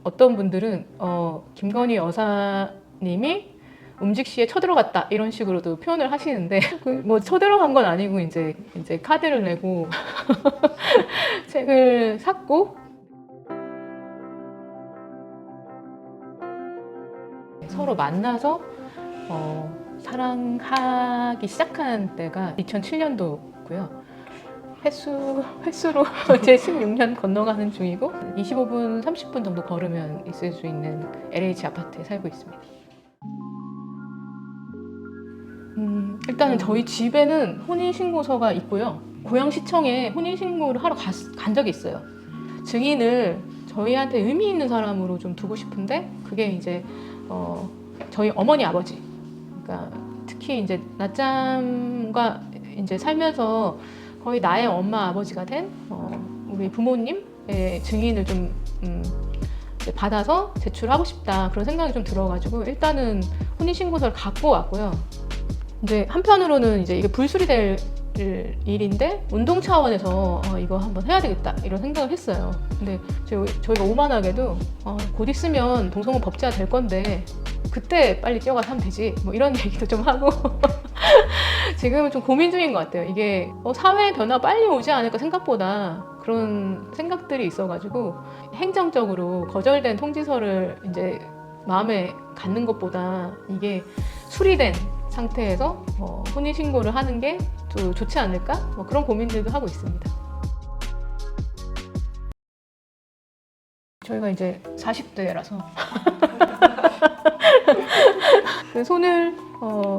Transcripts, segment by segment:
어떤 분들은 김건희 여사님이 움직시에 쳐들어갔다 이런 식으로도 표현을 하시는데 뭐 쳐들어간 건 아니고 이제 카드를 내고 책을 샀고 서로 만나서 사랑하기 시작한 때가 2007년도고요. 횟수로 이제 16년 건너가는 중이고 25분, 30분 정도 걸으면 있을 수 있는 LH 아파트에 살고 있습니다. 일단은 저희 집에는 혼인신고서가 있고요. 고양시청에 혼인신고를 하러 간 적이 있어요. 증인을 저희한테 의미 있는 사람으로 좀 두고 싶은데 그게 이제 저희 어머니 아버지, 그러니까 특히 이제 낮잠과 이제 살면서 거의 나의 엄마 아버지가 된 우리 부모님의 증인을 좀 받아서 제출하고 싶다 그런 생각이 좀 들어가지고 일단은 혼인신고서를 갖고 왔고요. 이제 한편으로는 이제 이게 불술이 될 일인데 운동 차원에서 이거 한번 해야 되겠다 이런 생각을 했어요. 근데 저희가 오만하게도 곧 있으면 동성혼 법제화 될 건데 그때 빨리 뛰어가서 하면 되지 뭐 이런 얘기도 좀 하고 지금은 좀 고민 중인 것 같아요. 이게 사회 변화 빨리 오지 않을까 생각보다 그런 생각들이 있어가지고 행정적으로 거절된 통지서를 이제 마음에 갖는 것보다 이게 수리된 상태에서 혼인신고를 하는 게 또 좋지 않을까? 뭐 그런 고민들도 하고 있습니다. 저희가 이제 40대라서 그 손을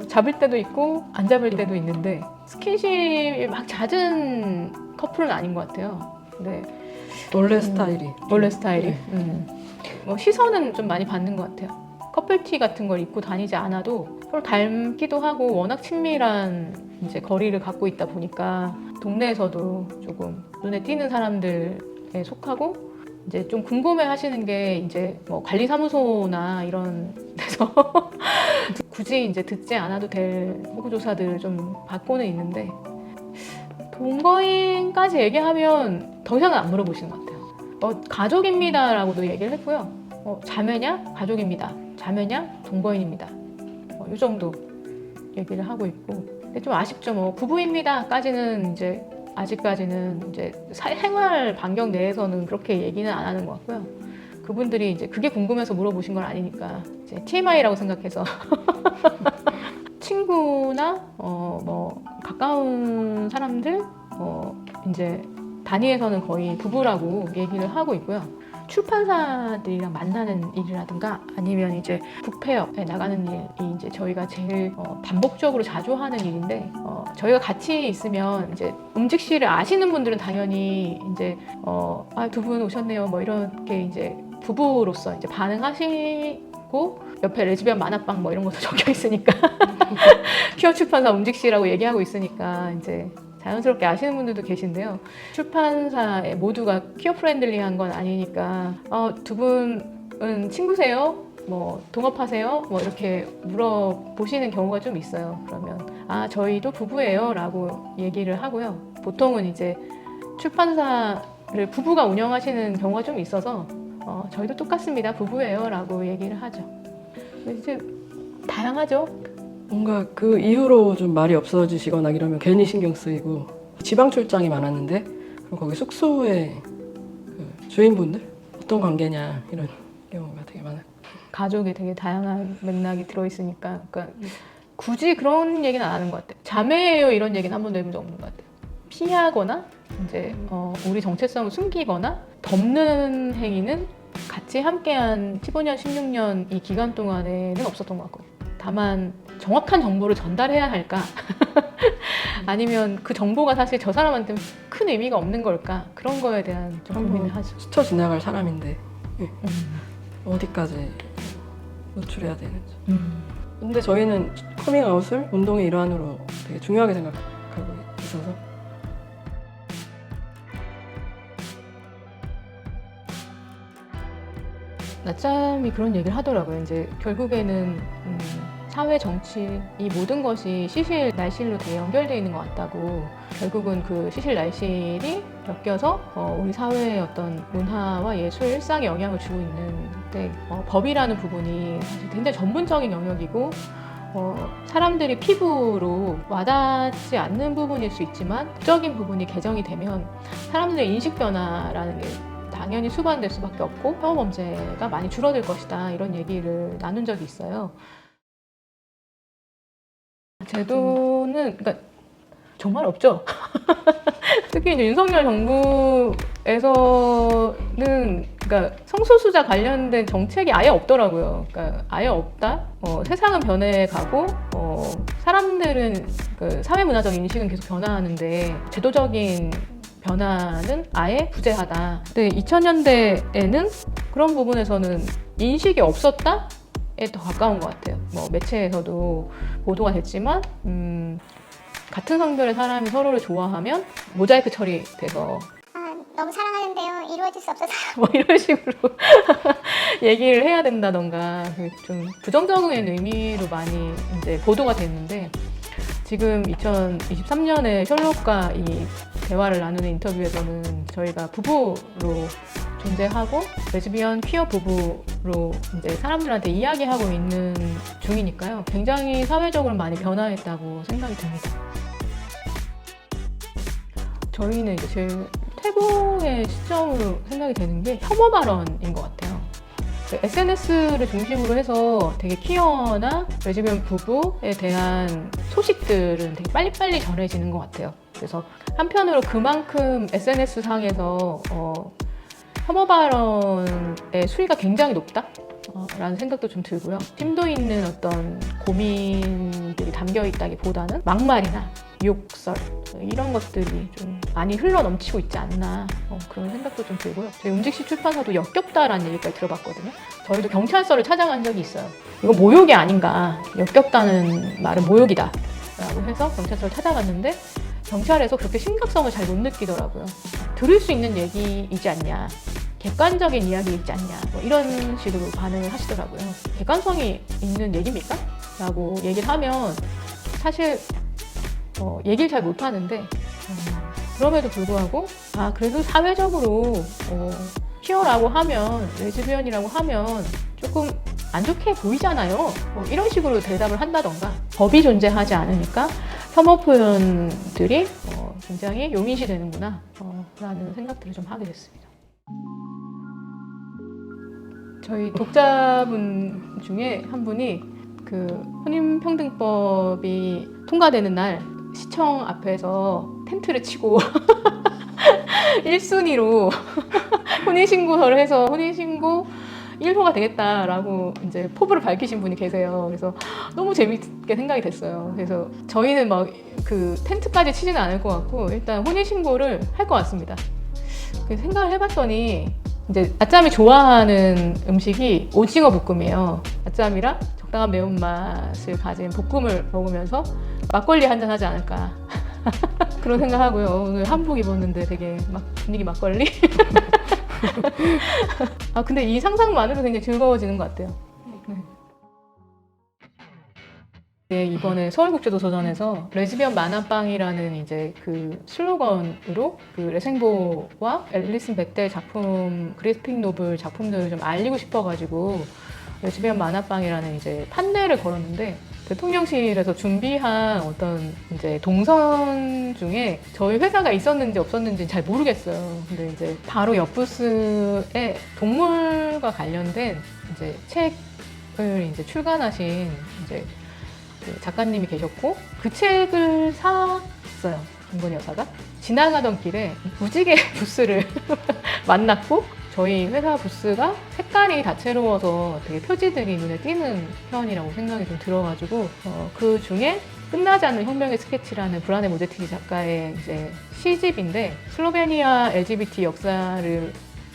잡을 때도 있고 안 잡을 때도 있는데 스킨십이 막 잦은 커플은 아닌 것 같아요. 근데 원래 스타일이. 원래 스타일이. 뭐 시선은 좀 많이 받는 것 같아요. 커플티 같은 걸 입고 다니지 않아도 서로 닮기도 하고 워낙 친밀한 이제 거리를 갖고 있다 보니까 동네에서도 조금 눈에 띄는 사람들에 속하고 이제 좀 궁금해 하시는 게 이제 뭐 관리사무소나 이런 데서 굳이 이제 듣지 않아도 될 호구조사들을 좀 받고는 있는데 동거인까지 얘기하면 더 이상은 안 물어보시는 것 같아요. 가족입니다라고도 얘기를 했고요. 자매냐? 가족입니다. 자매냐? 동거인입니다. 이 정도 얘기를 하고 있고. 근데 좀 아쉽죠. 뭐 부부입니다까지는 이제 아직까지는 이제 생활 반경 내에서는 그렇게 얘기는 안 하는 것 같고요. 그분들이 이제 그게 궁금해서 물어보신 건 아니니까 이제 TMI라고 생각해서 친구나 뭐 가까운 사람들 이제 단위에서는 거의 부부라고 얘기를 하고 있고요. 출판사들이랑 만나는 일이라든가 아니면 이제 북폐업에 나가는 일이 이제 저희가 제일 반복적으로 자주 하는 일인데 저희가 같이 있으면 이제 움직시를 아시는 분들은 당연히 이제 두 분 오셨네요 뭐 이렇게 이제 부부로서 이제 반응하시고 옆에 레즈비언 만화방 뭐 이런 것도 적혀 있으니까 퀴어 출판사 움직시라고 얘기하고 있으니까 이제 자연스럽게 아시는 분들도 계신데요. 출판사에 모두가 퀴어 프렌들리한 건 아니니까 두 분은 친구세요? 뭐 동업하세요? 뭐 이렇게 물어보시는 경우가 좀 있어요. 그러면 저희도 부부예요 라고 얘기를 하고요. 보통은 이제 출판사를 부부가 운영하시는 경우가 좀 있어서 저희도 똑같습니다. 부부예요 라고 얘기를 하죠. 이제 다양하죠. 뭔가 그 이후로 좀 말이 없어지시거나 이러면 괜히 신경 쓰이고 지방 출장이 많았는데 그럼 거기 숙소에 그 주인분들 어떤 관계냐 이런 경우가 되게 많아요. 가족에 되게 다양한 맥락이 들어있으니까 그러니까 굳이 그런 얘기는 안 하는 것 같아요. 자매예요 이런 얘기는 한 번도 해본 적 없는 것 같아요. 피하거나 이제 우리 정체성을 숨기거나 덮는 행위는 같이 함께한 15년, 16년 이 기간 동안에는 없었던 것 같고요. 다만 정확한 정보를 전달해야 할까? 아니면 그 정보가 사실 저 사람한테 큰 의미가 없는 걸까? 그런 거에 대한 좀 고민을 하죠. 스쳐 지나갈 사람인데 어디까지 노출해야 되는지. 근데 저희는 커밍아웃을 운동의 일환으로 되게 중요하게 생각하고 있어서 낮잠이 그런 얘기를 하더라고요. 이제 결국에는 사회, 정치 이 모든 것이 시실, 날실로 되게 연결되어 있는 것 같다고. 결국은 그 시실 날실이 엮여서 우리 사회의 어떤 문화와 예술, 일상에 영향을 주고 있는데 법이라는 부분이 사실 굉장히 전문적인 영역이고 사람들이 피부로 와닿지 않는 부분일 수 있지만 법적인 부분이 개정이 되면 사람들의 인식 변화라는 게 당연히 수반될 수밖에 없고 혐오 범죄가 많이 줄어들 것이다 이런 얘기를 나눈 적이 있어요. 제도는 그러니까 정말 없죠. 특히 이제 윤석열 정부에서는 그러니까 성소수자 관련된 정책이 아예 없더라고요. 그러니까 아예 없다. 세상은 변해가고 사람들은 그 사회문화적 인식은 계속 변화하는데 제도적인 변화는 아예 부재하다. 근데 2000년대에는 그런 부분에서는 인식이 없었다에 더 가까운 것 같아요. 뭐 매체에서도 보도가 됐지만 같은 성별의 사람이 서로를 좋아하면 모자이크 처리돼서 너무 사랑하는데요. 이루어질 수 없어서. 뭐 이런 식으로 얘기를 해야 된다던가 좀 부정적인 의미로 많이 이제 보도가 됐는데 지금 2023년에 셜록과 이 대화를 나누는 인터뷰에서는 저희가 부부로 존재하고 레즈비언 퀴어 부부로 이제 사람들한테 이야기하고 있는 중이니까요. 굉장히 사회적으로 많이 변화했다고 생각이 듭니다. 저희는 이제 제일 퇴보의 시점으로 생각이 되는 게 혐오 발언인 것 같아요. SNS를 중심으로 해서 되게 퀴어나 레즈비언 부부에 대한 소식들은 되게 빨리빨리 전해지는 것 같아요. 그래서 한편으로 그만큼 SNS상에서 혐오 발언의 수위가 굉장히 높다? 라는 생각도 좀 들고요. 심도 있는 어떤 고민들이 담겨 있다기보다는 막말이나 욕설 이런 것들이 좀 많이 흘러 넘치고 있지 않나 그런 생각도 좀 들고요. 저희 움직시 출판사도 역겹다라는 얘기까지 들어봤거든요. 저희도 경찰서를 찾아간 적이 있어요. 이거 모욕이 아닌가, 역겹다는 말은 모욕이다 라고 해서 경찰서를 찾아갔는데 경찰에서 그렇게 심각성을 잘 못 느끼더라고요. 들을 수 있는 얘기이지 않냐, 객관적인 이야기이지 않냐, 뭐 이런 식으로 반응을 하시더라고요. 객관성이 있는 얘기입니까? 라고 얘기를 하면 사실 얘기를 잘 못하는데 그럼에도 불구하고 그래도 사회적으로 퀴어라고 하면, 레즈비언이라고 하면 조금 안 좋게 보이잖아요. 뭐 이런 식으로 대답을 한다던가 법이 존재하지 않으니까 혐오 표현들이 굉장히 용인시 되는구나 라는 생각들을 좀 하게 됐습니다. 저희 독자분 중에 한 분이 그 혼인평등법이 통과되는 날 시청 앞에서 텐트를 치고 1순위로 혼인신고서를 해서 혼인신고 1호가 되겠다라고 이제 포부를 밝히신 분이 계세요. 그래서 너무 재밌게 생각이 됐어요. 그래서 저희는 막 그 텐트까지 치지는 않을 것 같고 일단 혼인신고를 할 것 같습니다. 생각을 해봤더니 이제 아짬이 좋아하는 음식이 오징어 볶음이에요. 아짬이랑 적당한 매운맛을 가진 볶음을 먹으면서 막걸리 한잔 하지 않을까 그런 생각하고요. 오늘 한복 입었는데 되게 막 분위기 막걸리. 근데 이 상상만으로 굉장히 즐거워지는 것 같아요. 네, 이번에 서울국제도서관에서 레즈비언 만화방이라는 이제 그 슬로건으로 그 레생보와 앨리슨 백델 작품, 그래픽 노블 작품들을 좀 알리고 싶어가지고 레즈비언 만화방이라는 이제 판넬을 걸었는데 대통령실에서 준비한 어떤 이제 동선 중에 저희 회사가 있었는지 없었는지 잘 모르겠어요. 근데 이제 바로 옆 부스에 동물과 관련된 이제 책을 이제 출간하신 이제 그 작가님이 계셨고 그 책을 샀어요. 김건희 여사가. 지나가던 길에 무지개 부스를 만났고 저희 회사 부스가 색깔이 다채로워서 되게 표지들이 눈에 띄는 편이라고 생각이 좀 들어가지고 그 중에 끝나지 않는 혁명의 스케치라는 브라네 모제티니 작가의 이제 시집인데 슬로베니아 LGBT 역사를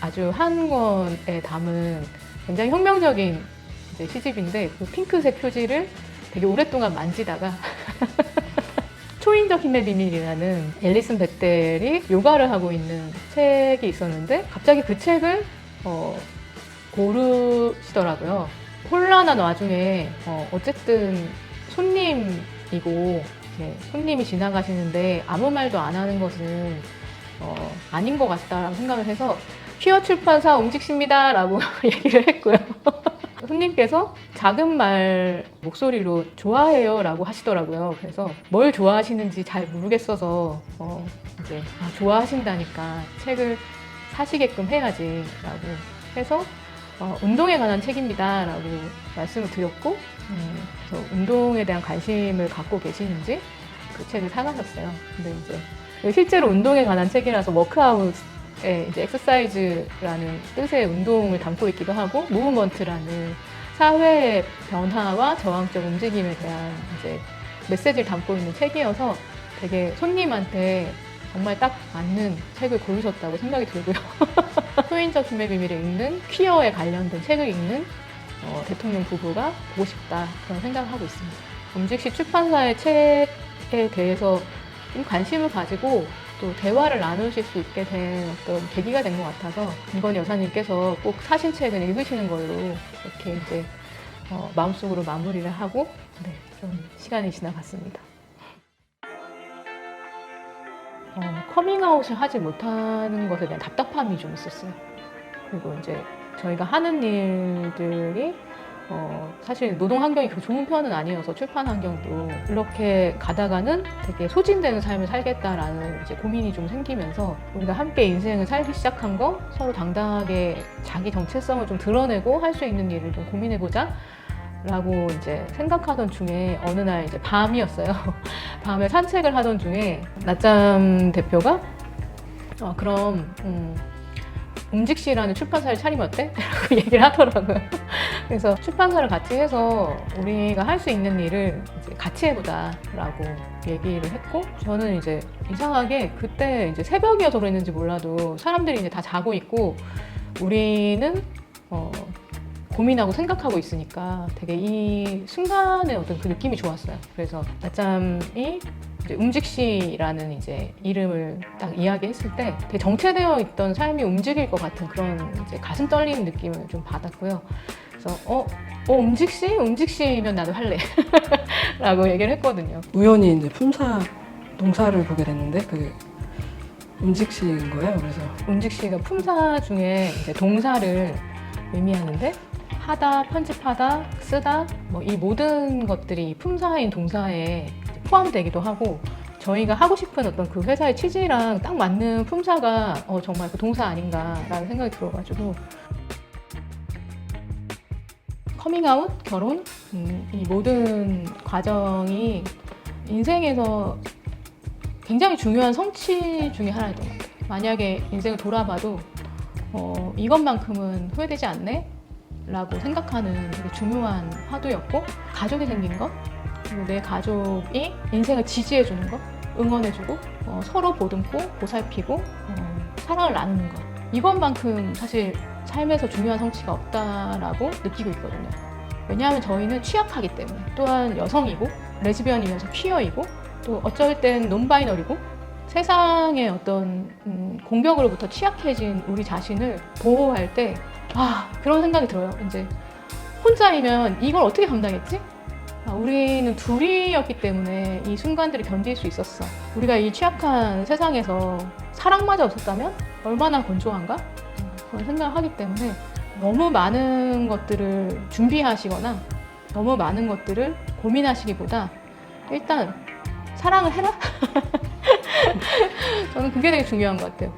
아주 한 권에 담은 굉장히 혁명적인 이제 시집인데 그 핑크색 표지를 되게 오랫동안 만지다가 초인적 힘의 비밀이라는 앨리슨 백델이 요가를 하고 있는 책이 있었는데 갑자기 그 책을 고르시더라고요. 혼란한 와중에 어쨌든 손님이고 이렇게 손님이 지나가시는데 아무 말도 안 하는 것은 아닌 것 같다라고 생각을 해서 퀴어 출판사 옹직씨입니다라고 얘기를 했고요. 손님께서 작은 말 목소리로 좋아해요라고 하시더라고요. 그래서 뭘 좋아하시는지 잘 모르겠어서 이제 좋아하신다니까 책을 사시게끔 해야지라고 해서 운동에 관한 책입니다라고 말씀을 드렸고, 그래서 운동에 대한 관심을 갖고 계시는지 그 책을 사가셨어요. 근데 이제 실제로 운동에 관한 책이라서 워크아웃에 이제 엑서사이즈라는 뜻의 운동을 담고 있기도 하고, 무브먼트라는 사회의 변화와 저항적 움직임에 대한 이제 메시지를 담고 있는 책이어서 되게 손님한테 정말 딱 맞는 책을 고르셨다고 생각이 들고요. 소인적 춤의 비밀을 읽는 퀴어에 관련된 책을 읽는 대통령 부부가 보고 싶다, 그런 생각을 하고 있습니다. 옹직씨 출판사의 책에 대해서 좀 관심을 가지고 또 대화를 나누실 수 있게 된 어떤 계기가 된 것 같아서 김건희 여사님께서 꼭 사신 책은 읽으시는 걸로 이렇게 이제 마음속으로 마무리를 하고 좀 시간이 지나갔습니다. 커밍아웃을 하지 못하는 것에 대한 답답함이 좀 있었어요. 그리고 이제 저희가 하는 일들이 사실 노동 환경이 그렇게 좋은 편은 아니어서 출판 환경도 이렇게 가다가는 되게 소진되는 삶을 살겠다라는 이제 고민이 좀 생기면서 우리가 함께 인생을 살기 시작한 거 서로 당당하게 자기 정체성을 좀 드러내고 할 수 있는 일을 좀 고민해보자 라고 이제 생각하던 중에 어느 날 이제 밤이었어요. 밤에 산책을 하던 중에 낮잠 대표가 그럼 옹직씨라는 출판사를 차리면 어때? 라고 얘기를 하더라고요. 그래서 출판사를 같이 해서 우리가 할 수 있는 일을 이제 같이 해보자 라고 얘기를 했고, 저는 이제 이상하게 그때 이제 새벽이어서 그랬는지 몰라도 사람들이 이제 다 자고 있고 우리는 고민하고 생각하고 있으니까 되게 이 순간의 어떤 그 느낌이 좋았어요. 그래서 낮잠이 이제 옹직씨라는 이제 이름을 딱 이야기했을 때 되게 정체되어 있던 삶이 움직일 것 같은 그런 이제 가슴 떨리는 느낌을 좀 받았고요. 그래서 옹직씨? 옹직씨면 나도 할래 라고 얘기를 했거든요. 우연히 이제 품사 동사를 보게 됐는데 그게 옹직씨인 거예요. 그래서 옹직씨가 품사 중에 이제 동사를 의미하는데 하다, 편집하다, 쓰다 뭐 이 모든 것들이 품사인 동사에 포함되기도 하고, 저희가 하고 싶은 어떤 그 회사의 취지랑 딱 맞는 품사가 정말 그 동사 아닌가라는 생각이 들어가지고 커밍아웃, 결혼 이 모든 과정이 인생에서 굉장히 중요한 성취 중에 하나였던 것 같아요. 만약에 인생을 돌아봐도 이것만큼은 후회되지 않네? 라고 생각하는 되게 중요한 화두였고, 가족이 생긴 것, 그리고 내 가족이 인생을 지지해주는 것, 응원해주고 서로 보듬고 보살피고 사랑을 나누는 것, 이것만큼 사실 삶에서 중요한 성취가 없다라고 느끼고 있거든요. 왜냐하면 저희는 취약하기 때문에, 또한 여성이고 레즈비언이면서 퀴어이고 또 어쩔 땐 논바이너리고 세상의 어떤 공격으로부터 취약해진 우리 자신을 보호할 때 그런 생각이 들어요. 이제 혼자이면 이걸 어떻게 감당했지? 우리는 둘이었기 때문에 이 순간들을 견딜 수 있었어. 우리가 이 취약한 세상에서 사랑마저 없었다면 얼마나 건조한가? 그런 생각을 하기 때문에 너무 많은 것들을 준비하시거나 너무 많은 것들을 고민하시기보다 일단 사랑을 해라? 저는 그게 되게 중요한 것 같아요.